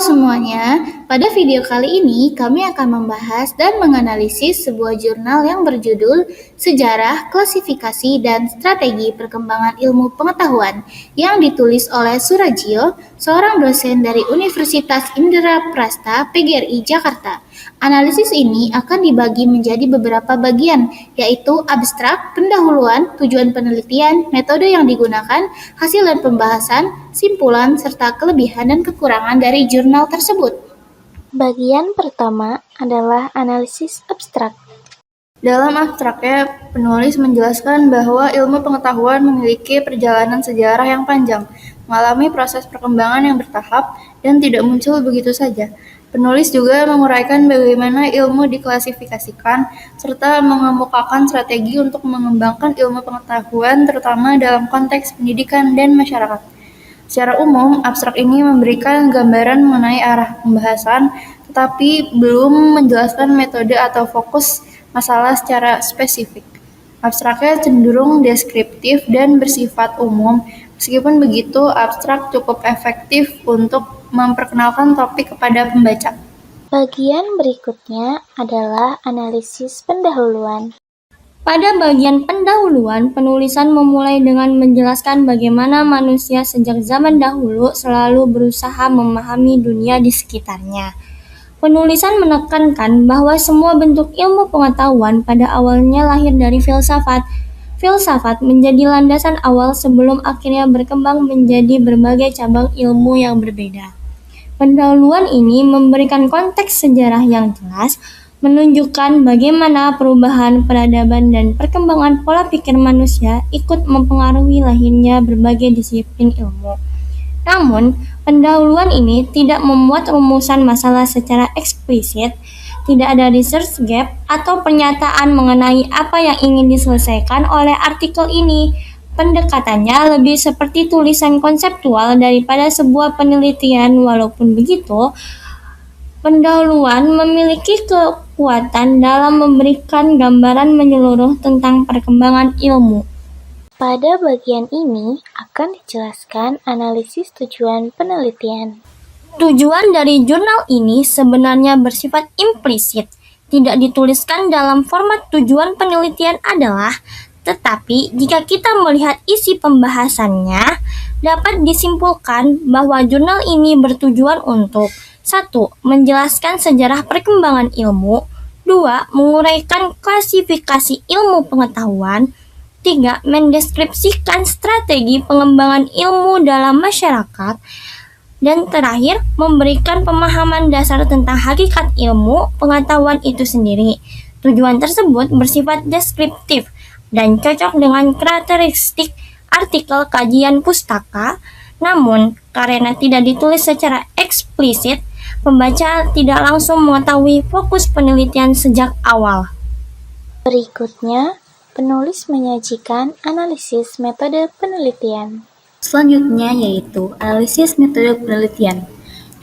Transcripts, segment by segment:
semuanya, pada video kali ini kami akan membahas dan menganalisis sebuah jurnal yang berjudul Sejarah, Klasifikasi, dan Strategi Perkembangan Ilmu Pengetahuan yang ditulis oleh Surajio, seorang dosen dari Universitas Indraprasta PGRI Jakarta. Analisis ini akan dibagi menjadi beberapa bagian, yaitu abstrak, pendahuluan, tujuan penelitian, metode yang digunakan, hasil dan pembahasan, simpulan, serta kelebihan dan kekurangan dari jurnal tersebut. Bagian pertama adalah analisis abstrak. Dalam abstraknya, penulis menjelaskan bahwa ilmu pengetahuan memiliki perjalanan sejarah yang panjang, mengalami proses perkembangan yang bertahap, dan tidak muncul begitu saja. Penulis juga menguraikan bagaimana ilmu diklasifikasikan, serta mengemukakan strategi untuk mengembangkan ilmu pengetahuan terutama dalam konteks pendidikan dan masyarakat. Secara umum, abstrak ini memberikan gambaran mengenai arah pembahasan, tetapi belum menjelaskan metode atau fokus masalah secara spesifik. Abstraknya cenderung deskriptif dan bersifat umum. Meskipun begitu, abstrak cukup efektif untuk memperkenalkan topik kepada pembaca. Bagian berikutnya adalah analisis pendahuluan. Pada bagian pendahuluan, penulisan memulai dengan menjelaskan bagaimana manusia sejak zaman dahulu selalu berusaha memahami dunia di sekitarnya. Penulisan menekankan bahwa semua bentuk ilmu pengetahuan pada awalnya lahir dari filsafat. Filsafat menjadi landasan awal sebelum akhirnya berkembang menjadi berbagai cabang ilmu yang berbeda. Pendahuluan ini memberikan konteks sejarah yang jelas, menunjukkan bagaimana perubahan peradaban dan perkembangan pola pikir manusia ikut mempengaruhi lahirnya berbagai disiplin ilmu. Namun, pendahuluan ini tidak memuat rumusan masalah secara eksplisit, tidak ada research gap atau pernyataan mengenai apa yang ingin diselesaikan oleh artikel ini. Pendekatannya lebih seperti tulisan konseptual daripada sebuah penelitian. Walaupun begitu, pendahuluan memiliki kekuatan dalam memberikan gambaran menyeluruh tentang perkembangan ilmu. Pada bagian ini akan dijelaskan analisis tujuan penelitian. Tujuan dari jurnal ini sebenarnya bersifat implisit, tidak dituliskan dalam format tujuan penelitian adalah, tetapi jika kita melihat isi pembahasannya, dapat disimpulkan bahwa jurnal ini bertujuan untuk 1. Menjelaskan sejarah perkembangan ilmu, 2. Menguraikan klasifikasi ilmu pengetahuan, 3. Mendeskripsikan strategi pengembangan ilmu dalam masyarakat, dan terakhir, memberikan pemahaman dasar tentang hakikat ilmu pengetahuan itu sendiri. Tujuan tersebut bersifat deskriptif dan cocok dengan karakteristik artikel kajian pustaka, namun karena tidak ditulis secara eksplisit, pembaca tidak langsung mengetahui fokus penelitian sejak awal. Berikutnya, penulis menyajikan analisis metode penelitian. Selanjutnya yaitu analisis metode penelitian.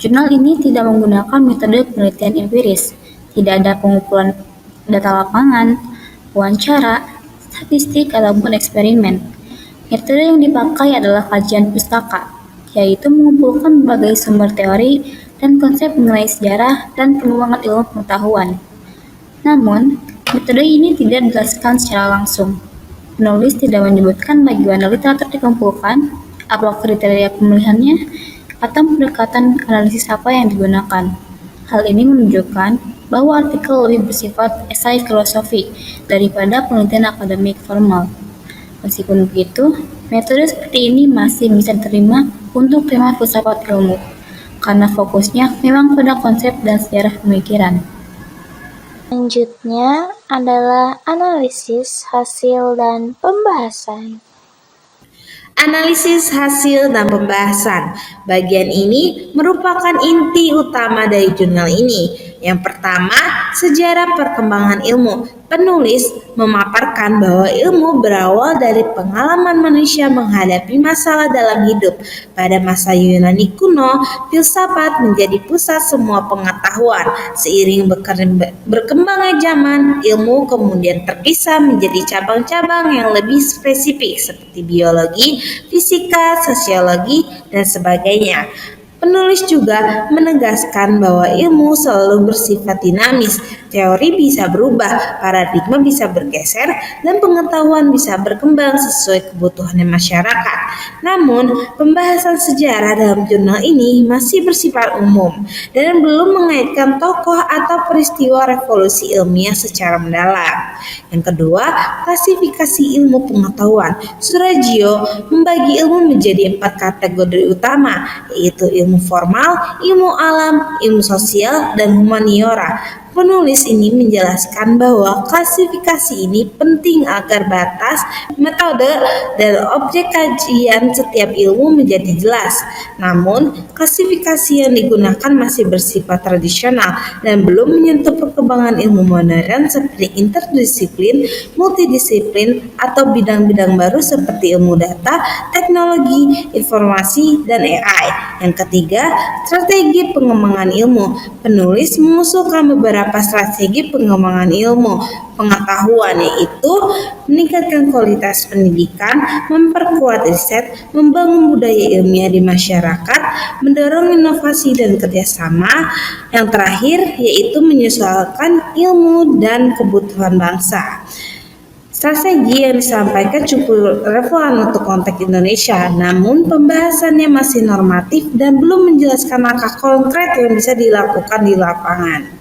Jurnal ini tidak menggunakan metode penelitian empiris, tidak ada pengumpulan data lapangan, wawancara, statistik, ataupun eksperimen. Metode yang dipakai adalah kajian pustaka, yaitu mengumpulkan berbagai sumber teori dan konsep mengenai sejarah dan pengembangan ilmu pengetahuan. Namun, metode ini tidak dijelaskan secara langsung. Penulis tidak menyebutkan bagaimana literatur dikumpulkan, apa kriteria pemilihannya, atau pendekatan analisis apa yang digunakan. Hal ini menunjukkan bahwa artikel lebih bersifat esai filosofi daripada penelitian akademik formal. Meskipun begitu, metode seperti ini masih bisa diterima untuk tema filsafat ilmu, karena fokusnya memang pada konsep dan sejarah pemikiran. Selanjutnya adalah analisis hasil dan pembahasan. Analisis hasil dan pembahasan. Bagian ini merupakan inti utama dari jurnal ini. Yang pertama, sejarah perkembangan ilmu. Penulis memaparkan bahwa ilmu berawal dari pengalaman manusia menghadapi masalah dalam hidup. Pada masa Yunani kuno, filsafat menjadi pusat semua pengetahuan. Seiring berkembangnya zaman, ilmu kemudian terpisah menjadi cabang-cabang yang lebih spesifik seperti biologi, fisika, sosiologi, dan sebagainya. Penulis juga menegaskan bahwa ilmu selalu bersifat dinamis, teori bisa berubah, paradigma bisa bergeser, dan pengetahuan bisa berkembang sesuai kebutuhan masyarakat. Namun, pembahasan sejarah dalam jurnal ini masih bersifat umum dan belum mengaitkan tokoh atau peristiwa revolusi ilmiah secara mendalam. Yang kedua, klasifikasi ilmu pengetahuan. Surajio membagi ilmu menjadi 4 kategori utama, yaitu ilmu formal, ilmu alam, ilmu sosial, dan humaniora. Penulis ini menjelaskan bahwa klasifikasi ini penting agar batas, metode, dan objek kajian setiap ilmu menjadi jelas. Namun, klasifikasi yang digunakan masih bersifat tradisional dan belum menyentuh perkembangan ilmu modern seperti interdisiplin, multidisiplin, atau bidang-bidang baru seperti ilmu data, teknologi, informasi, dan AI. Yang ketiga, strategi pengembangan ilmu. Penulis mengusulkan beberapa strategi pengembangan ilmu pengetahuan, yaitu meningkatkan kualitas pendidikan, memperkuat riset, membangun budaya ilmiah di masyarakat, mendorong inovasi dan kerjasama. Yang terakhir yaitu menyesuaikan ilmu dan kebutuhan bangsa. Strategi yang disampaikan cukup relevan untuk konteks Indonesia, namun pembahasannya masih normatif dan belum menjelaskan langkah konkret yang bisa dilakukan di lapangan.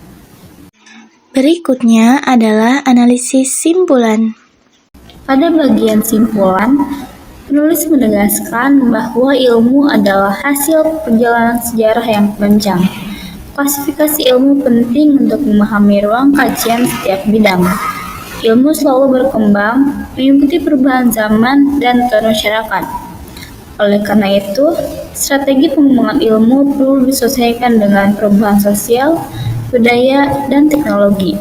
Berikutnya adalah analisis simpulan. Pada bagian simpulan, penulis menegaskan bahwa ilmu adalah hasil perjalanan sejarah yang panjang. Klasifikasi ilmu penting untuk memahami ruang kajian setiap bidang. Ilmu selalu berkembang, mengikuti perubahan zaman dan tren masyarakat. Oleh karena itu, strategi pengembangan ilmu perlu disesuaikan dengan perubahan sosial, budaya, dan teknologi.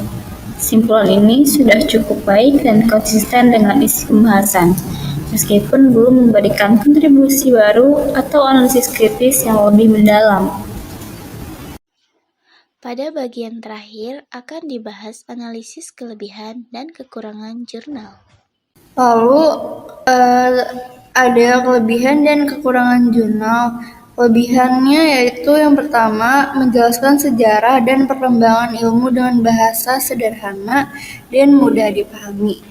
Simpulan ini sudah cukup baik dan konsisten dengan isi pembahasan, meskipun belum memberikan kontribusi baru atau analisis kritis yang lebih mendalam. Pada bagian terakhir akan dibahas analisis kelebihan dan kekurangan jurnal. Lalu ada kelebihan dan kekurangan jurnal. Kelebihannya yaitu yang pertama, menjelaskan sejarah dan perkembangan ilmu dengan bahasa sederhana dan mudah dipahami.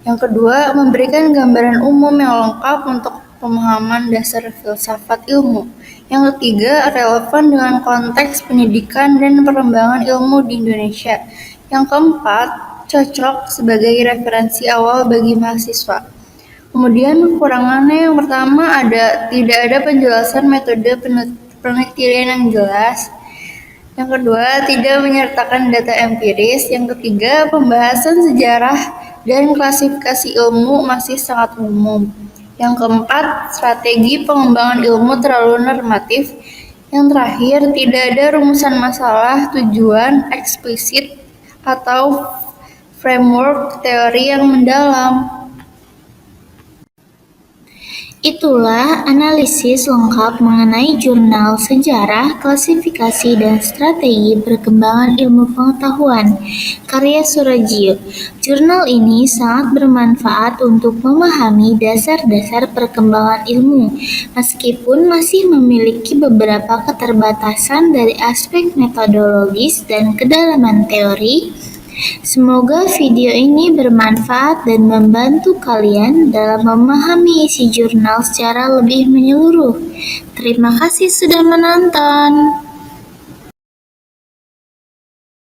Yang kedua, memberikan gambaran umum yang lengkap untuk pemahaman dasar filsafat ilmu. Yang ketiga, relevan dengan konteks pendidikan dan perkembangan ilmu di Indonesia. Yang keempat, cocok sebagai referensi awal bagi mahasiswa. Kemudian kekurangannya yang pertama tidak ada penjelasan metode penelitian yang jelas. Yang kedua, tidak menyertakan data empiris. Yang ketiga, pembahasan sejarah dan klasifikasi ilmu masih sangat umum. Yang keempat, strategi pengembangan ilmu terlalu normatif. Yang terakhir, tidak ada rumusan masalah, tujuan eksplisit, atau framework teori yang mendalam. Itulah analisis lengkap mengenai jurnal sejarah, klasifikasi, dan strategi perkembangan ilmu pengetahuan karya Surajio. Jurnal ini sangat bermanfaat untuk memahami dasar-dasar perkembangan ilmu, meskipun masih memiliki beberapa keterbatasan dari aspek metodologis dan kedalaman teori. Semoga video ini bermanfaat dan membantu kalian dalam memahami isi jurnal secara lebih menyeluruh. Terima kasih sudah menonton.